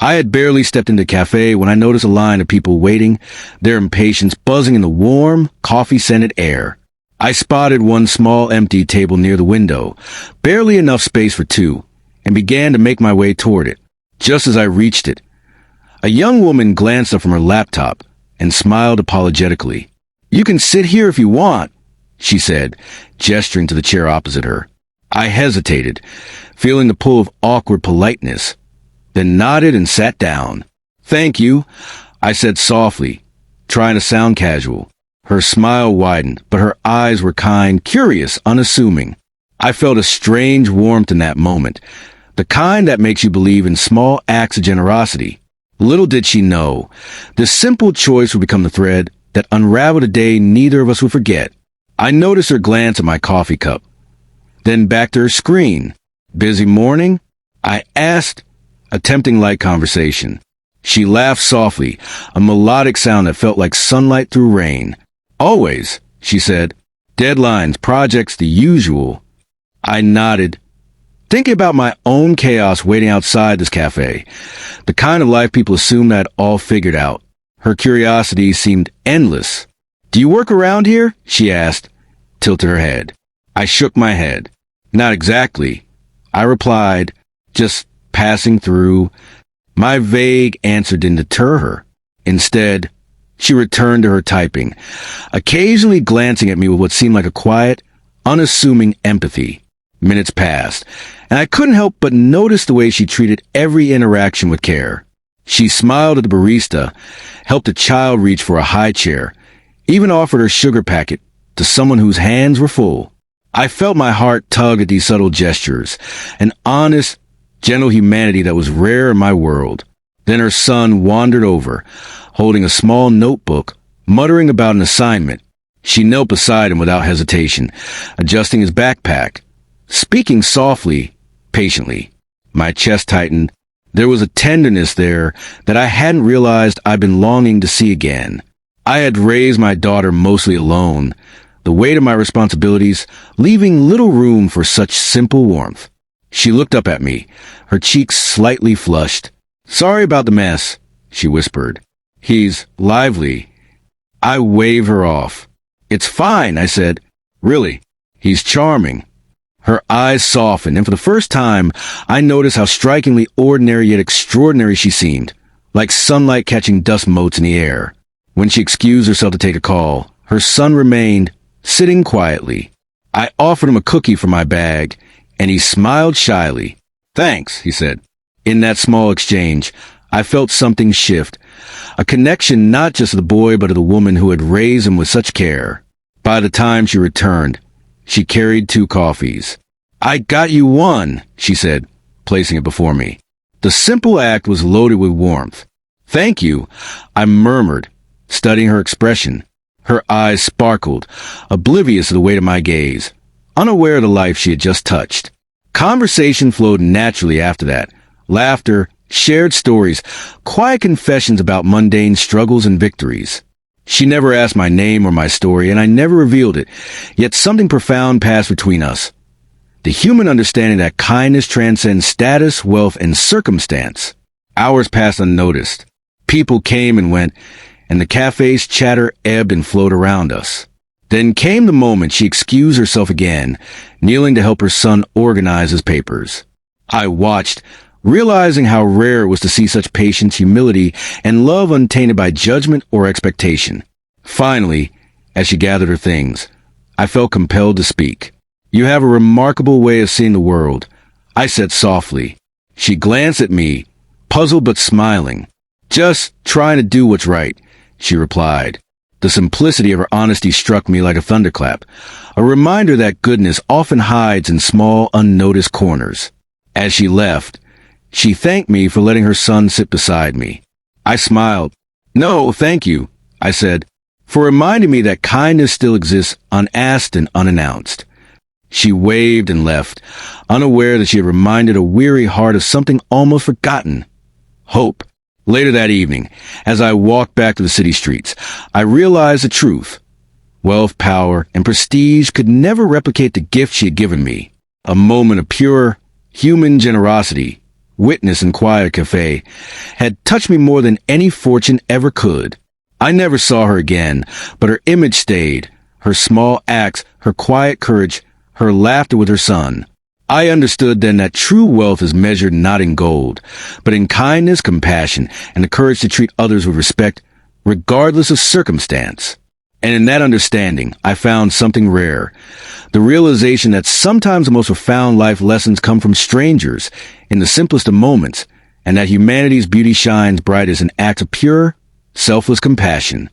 I had barely stepped into the cafe when I noticed a line of people waiting, their impatience buzzing in the warm, coffee-scented air. I spotted one small empty table near the window, barely enough space for two, and began to make my way toward it. Just as I reached it, a young woman glanced up from her laptop and smiled apologetically. "You can sit here if you want," she said, gesturing to the chair opposite her. I hesitated, feeling the pull of awkward politeness, then nodded and sat down. "Thank you," I said softly, trying to sound casual. Her smile widened, but her eyes were kind, curious, unassuming. I felt a strange warmth in that moment, the kind that makes you believe in small acts of generosity. Little did she know, this simple choice would become the thread that unraveled a day neither of us would forget. I noticed her glance at my coffee cup, then back to her screen. "Busy morning?" I asked, attempting light conversation. She laughed softly, a melodic sound that felt like sunlight through rain. "Always," she said. "Deadlines, projects, the usual." I nodded, thinking about my own chaos waiting outside this cafe, the kind of life people assume I'd all figured out. Her curiosity seemed endless. "Do you work around here?" she asked, tilted her head. I shook my head. "Not exactly," I replied, "just passing through." My vague answer didn't deter her. Instead, she returned to her typing, occasionally glancing at me with what seemed like a quiet, unassuming empathy. Minutes passed, and I couldn't help but notice the way she treated every interaction with care. She smiled at the barista, helped a child reach for a high chair, even offered her sugar packet to someone whose hands were full. I felt my heart tug at these subtle gestures, an honest, gentle humanity that was rare in my world. Then her son wandered over, holding a small notebook, muttering about an assignment. She knelt beside him without hesitation, adjusting his backpack, speaking softly, patiently. My chest tightened. There was a tenderness there that I hadn't realized I'd been longing to see again. I had raised my daughter mostly alone, the weight of my responsibilities leaving little room for such simple warmth. She looked up at me, her cheeks slightly flushed. "Sorry about the mess," she whispered. "He's lively." I waved her off. "It's fine," I said. "Really, he's charming." Her eyes softened, and for the first time, I noticed how strikingly ordinary yet extraordinary she seemed, like sunlight catching dust motes in the air. When she excused herself to take a call, her son remained, sitting quietly. I offered him a cookie from my bag, and he smiled shyly. "Thanks," he said. In that small exchange, I felt something shift, a connection not just to the boy but to the woman who had raised him with such care. By the time she returned, she carried 2 coffees. "I got you one," she said, placing it before me. The simple act was loaded with warmth. "Thank you," I murmured, studying her expression. Her eyes sparkled, oblivious of the weight of my gaze, unaware of the life she had just touched. Conversation flowed naturally after that. Laughter, shared stories, quiet confessions about mundane struggles and victories. She never asked my name or my story, and I never revealed it, yet something profound passed between us. The human understanding that kindness transcends status, wealth, and circumstance. Hours passed unnoticed. People came and went, and the cafe's chatter ebbed and flowed around us. Then came the moment she excused herself again, kneeling to help her son organize his papers. I watched, realizing how rare it was to see such patience, humility, and love untainted by judgment or expectation. Finally, as she gathered her things, I felt compelled to speak. "You have a remarkable way of seeing the world," I said softly. She glanced at me, puzzled but smiling. "Just trying to do what's right," she replied. The simplicity of her honesty struck me like a thunderclap, a reminder that goodness often hides in small, unnoticed corners. As she left, she thanked me for letting her son sit beside me. I smiled. "No, thank you," I said, "for reminding me that kindness still exists unasked and unannounced." She waved and left, unaware that she had reminded a weary heart of something almost forgotten: hope. Later that evening, as I walked back to the city streets, I realized the truth. Wealth, power, and prestige could never replicate the gift she had given me, a moment of pure, human generosity, witness in quiet cafe, had touched me more than any fortune ever could. I never saw her again, but her image stayed, her small acts, her quiet courage, her laughter with her son. I understood then that true wealth is measured not in gold, but in kindness, compassion, and the courage to treat others with respect, regardless of circumstance. And in that understanding, I found something rare. The realization that sometimes the most profound life lessons come from strangers, in the simplest of moments, and that humanity's beauty shines brightest in acts of pure, selfless compassion.